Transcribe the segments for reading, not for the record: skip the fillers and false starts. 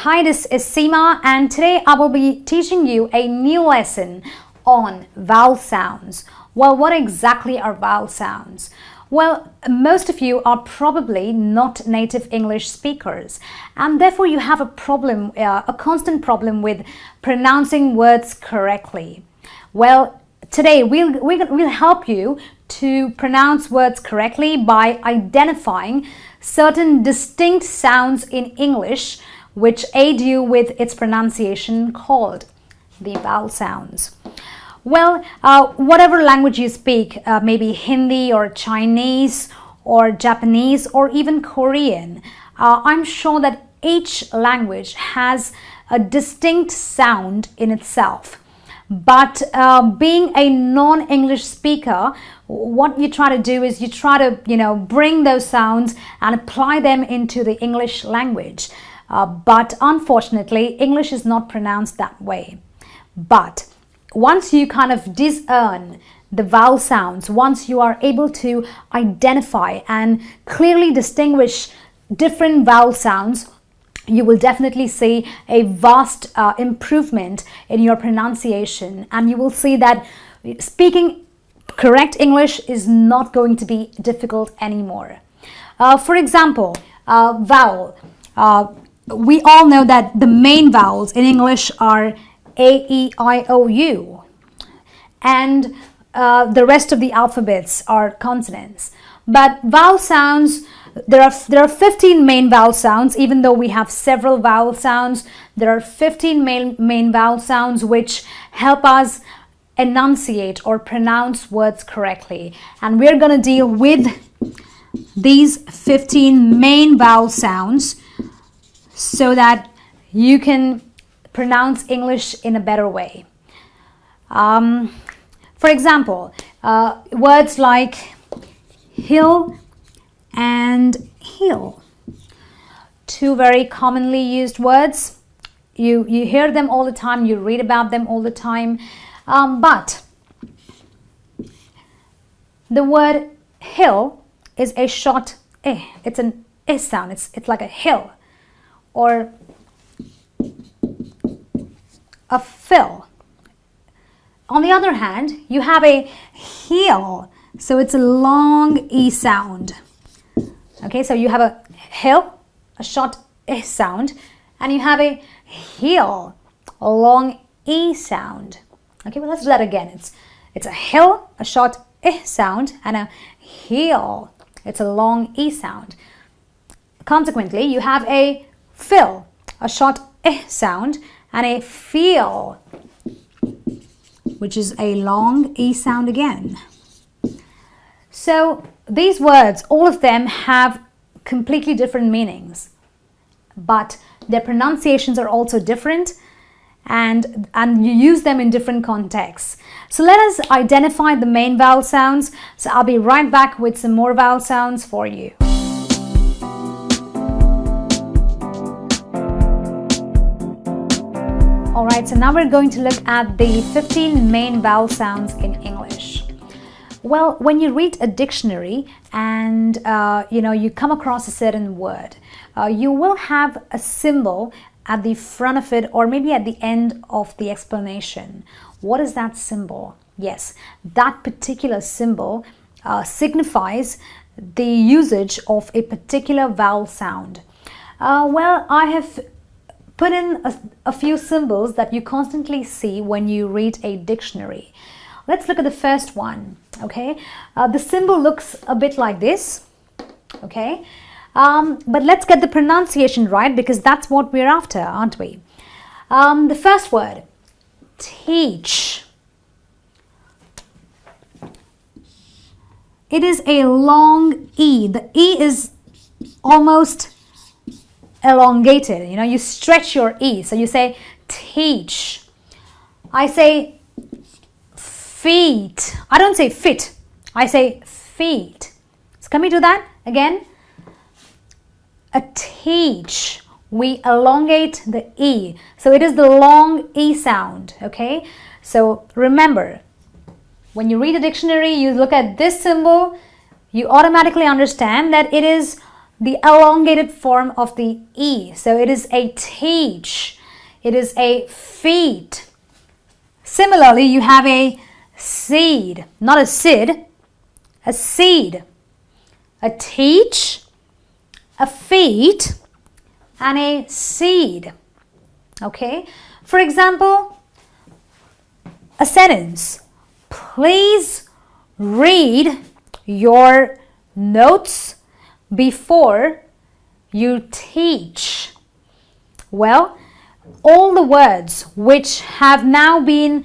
Hi, this is Seema, and today I will be teaching you a new lesson on vowel sounds. Well, what exactly are vowel sounds? Well, most of you are probably not native English speakers, and therefore you have a problem, a constant problem with pronouncing words correctly. Well, today we'll help you to pronounce words correctly by identifying certain distinct sounds in English which aid you with its pronunciation, called the vowel sounds. Well, whatever language you speak, maybe Hindi or Chinese or Japanese or even Korean, I'm sure that each language has a distinct sound in itself. But being a non-English speaker, what you try to do is you try to, bring those sounds and apply them into the English language. But unfortunately, English is not pronounced that way. But once you kind of discern the vowel sounds, once you are able to identify and clearly distinguish different vowel sounds, you will definitely see a vast improvement in your pronunciation, and you will see that speaking correct English is not going to be difficult anymore. For example, vowel. We all know that the main vowels in English are A, E, I, O, U, and the rest of the alphabets are consonants. But vowel sounds, there are 15 main vowel sounds. Even though we have several vowel sounds, there are 15 main vowel sounds which help us enunciate or pronounce words correctly. And we're going to deal with these 15 main vowel sounds so that you can pronounce English in a better way. For example, words like hill and heel, two very commonly used words. You hear them all the time, you read about them all the time, but the word hill is a short eh. It's an eh sound. It's like a hill, or a fill. On the other hand, you have a heel, so it's a long E sound. Okay, so you have a hill, a short eh sound, and you have a heel, a long E sound. Okay, well, let's do that again. It's a hill, a short eh sound, and a heel. It's a long E sound. Consequently, you have a fill, a short eh sound, and a feel, which is a long E sound again. So these words, all of them have completely different meanings, but their pronunciations are also different, and you use them in different contexts. So let us identify the main vowel sounds. So I'll be right back with some more vowel sounds for you. Alright, so now we're going to look at the 15 main vowel sounds in English. Well, when you read a dictionary and you come across a certain word, you will have a symbol at the front of it, or maybe at the end of the explanation. What is that symbol? Yes, that particular symbol signifies the usage of a particular vowel sound. Well, I have put in a few symbols that you constantly see when you read a dictionary. Let's look at the first one. Okay, the symbol looks a bit like this. Okay, but let's get the pronunciation right, because that's what we're after, aren't we? The first word, teach. It is a long E. The E is almost elongated. You stretch your E, so you say teach. I say feet. I don't say fit, I say feet. So can we do that again? A teach, we elongate the E, so it is the long E sound. Okay, so remember, when you read a dictionary, you look at this symbol, you automatically understand that it is the elongated form of the E. So it is a teach. It is a feet. Similarly, you have a seed, not a sid, a seed, a teach, a feet, and a seed. Okay? For example, a sentence. Please read your notes before you teach. Well, all the words which have now been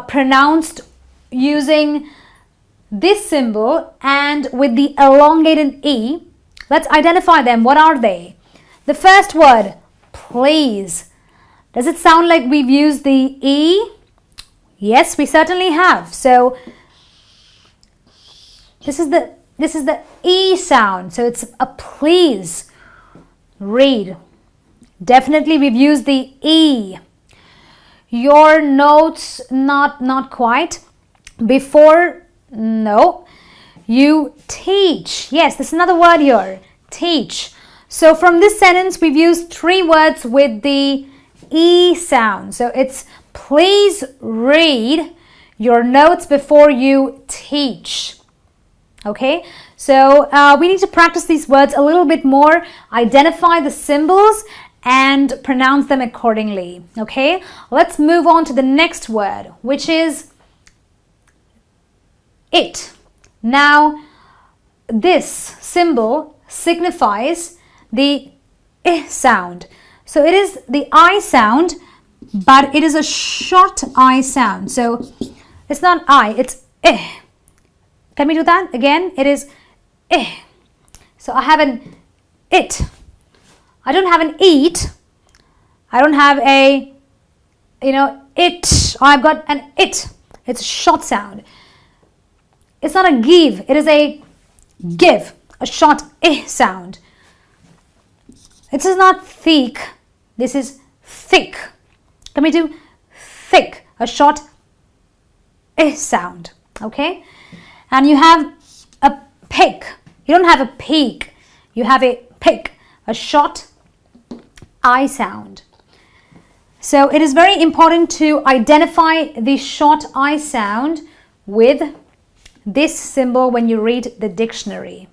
pronounced using this symbol and with the elongated E, let's identify them. What are they? The first word, please. Does it sound like we've used the E? Yes, we certainly have. So this is the E sound. So it's a please. Read. Definitely we've used the E. Your notes, not quite. Before, no. You teach. Yes, there's another word here. Teach. So from this sentence, we've used 3 words with the E sound. So it's please read your notes before you teach. Okay, so we need to practice these words a little bit more, identify the symbols and pronounce them accordingly. Okay, let's move on to the next word, which is it. Now, this symbol signifies the I sound. So it is the I sound, but it is a short I sound. So it's not I, it's I. Can we do that again? It is I. So I have an it. I don't have an eat. I don't have a, it. I've got an it. It's a short sound. It's not a give. It is a give. A short I sound. This is not thick. This is thick. Can we do thick? A short I sound. Okay? And you have a pick. You don't have a peak. You have a pick. A short I sound. So it is very important to identify the short I sound with this symbol when you read the dictionary.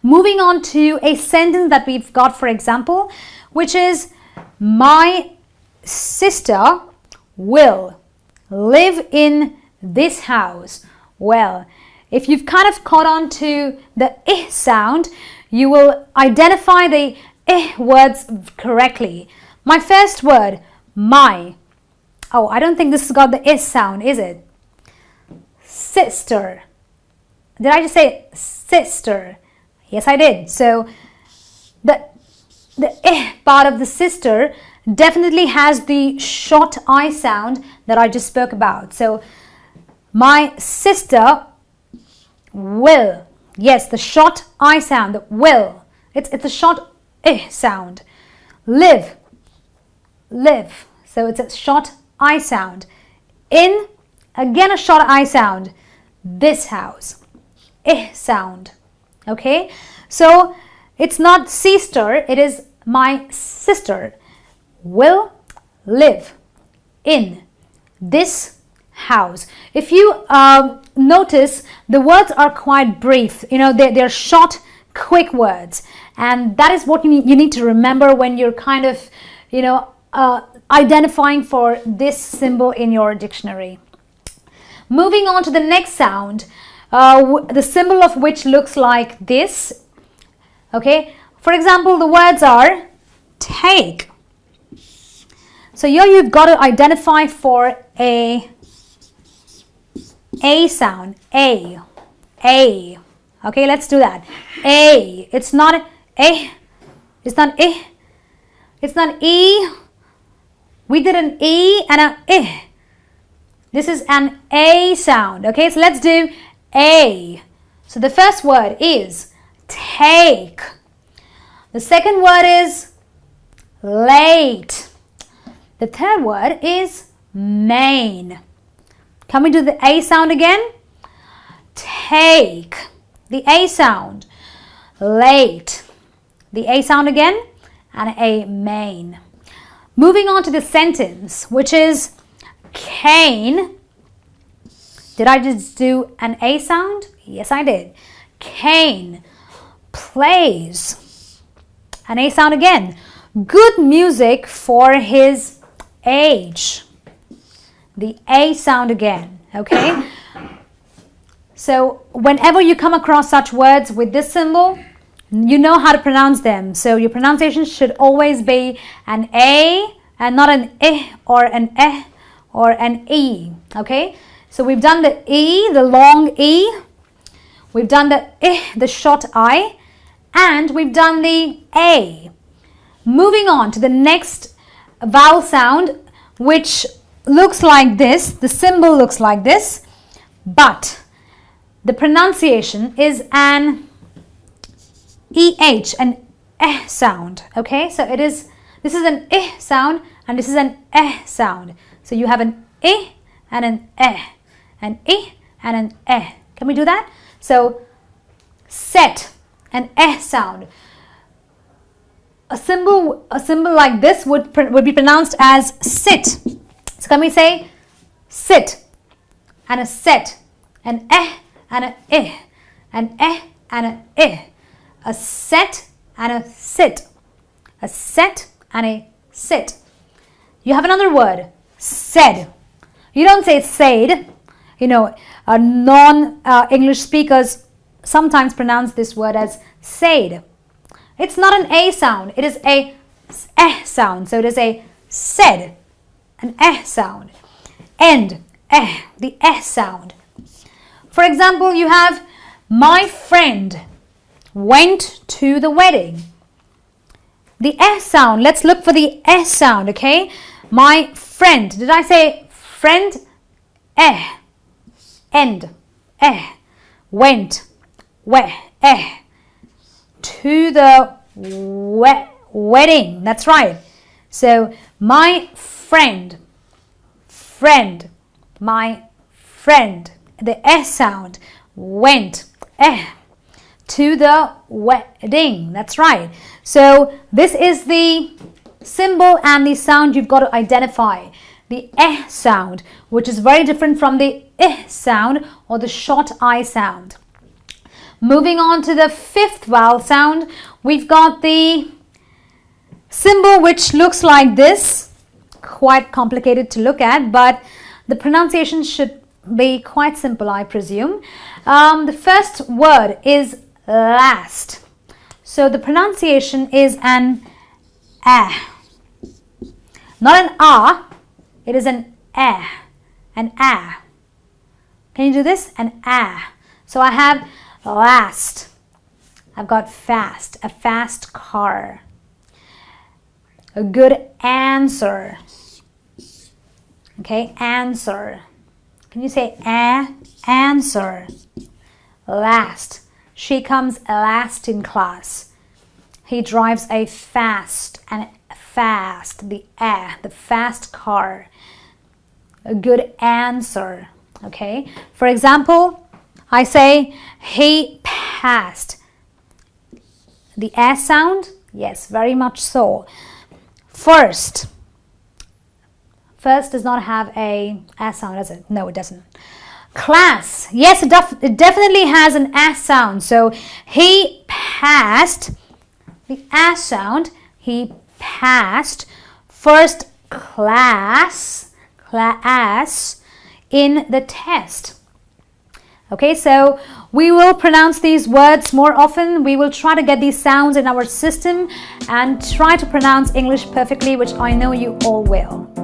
Moving on to a sentence that we've got, for example, which is my sister will live in this house. Well, if you've kind of caught on to the I sound, you will identify the I words correctly. My first word, my. Oh, I don't think this has got the I sound, is it? Sister. Did I just say sister? Yes, I did. So the I part of the sister definitely has the short I sound that I just spoke about. So my sister will. Yes, the short I sound, the will. It's a short I sound. Live. Live. So it's a short I sound. In, again a short I sound. This house. I sound. Okay? So it's not sister, it is my sister will live in this house. If you notice, the words are quite brief. They're short, quick words, and that is what you need to remember when you're kind of identifying for this symbol in your dictionary. Moving on to the next sound, the symbol of which looks like this. Okay, for example, the words are take. So here you've got to identify for a sound. A. Okay, let's do that. A. It's not a. It's not I. It's not E. We did an E and an I. This is an A sound. Okay, so let's do A. So the first word is take. The second word is late. The third word is main. Can we do the A sound again? Take. The A sound. Late. the A sound again, and a main. Moving on to the sentence, which is Cain. Did I just do an A sound? Yes, I did. Cain plays. An A sound again. Good music for his age. The A sound again, okay? So whenever you come across such words with this symbol, you know how to pronounce them. So your pronunciation should always be an A and not an I or an E or an E, okay? So we've done the E, the long E. We've done the I, the short I. And we've done the A. Moving on to the next vowel sound, which looks like this. The symbol looks like this. But the pronunciation is an EH, an eh sound, okay? So this is an eh sound and this is an eh sound. So you have an eh and an eh, an eh and an eh. Can we do that? So set, an eh sound. A symbol like this would be pronounced as sit. So can we say sit and a set, an eh and an eh, an eh and an eh. A set and a sit. A set and a sit. You have another word, said. You don't say said. You know, non-English speakers sometimes pronounce this word as said. It's not an A sound. It is a eh sound. So it is a said, an eh sound. And eh, the eh sound. For example, you have my friend went to the wedding. The S sound. Let's look for the S sound, okay? My friend. Did I say friend? Eh. End. Eh. Went. To the wedding. That's right. So, my friend. My friend. The S sound. Went. To the wedding. That's right. So this is the symbol and the sound you've got to identify. The eh sound, which is very different from the eh sound or the short I sound. Moving on to the fifth vowel sound, we've got the symbol which looks like this. Quite complicated to look at, but the pronunciation should be quite simple, I presume. The first word is last. So the pronunciation is an eh. Not an ah, it is an eh. An ah. Can you do this? An ah. So I have last. I've got fast, a fast car. A good answer. Okay, answer. Can you say answer? Last. She comes last in class. He drives a fast, the fast car. A good answer. Okay. For example, I say he passed. The S sound? Yes, very much so. First. First does not have a S sound, does it? No, it doesn't. Class. Yes, it definitely has an S sound. So he passed, the S sound, he passed first class in the test. Okay, so we will pronounce these words more often. We will try to get these sounds in our system and try to pronounce English perfectly, which I know you all will.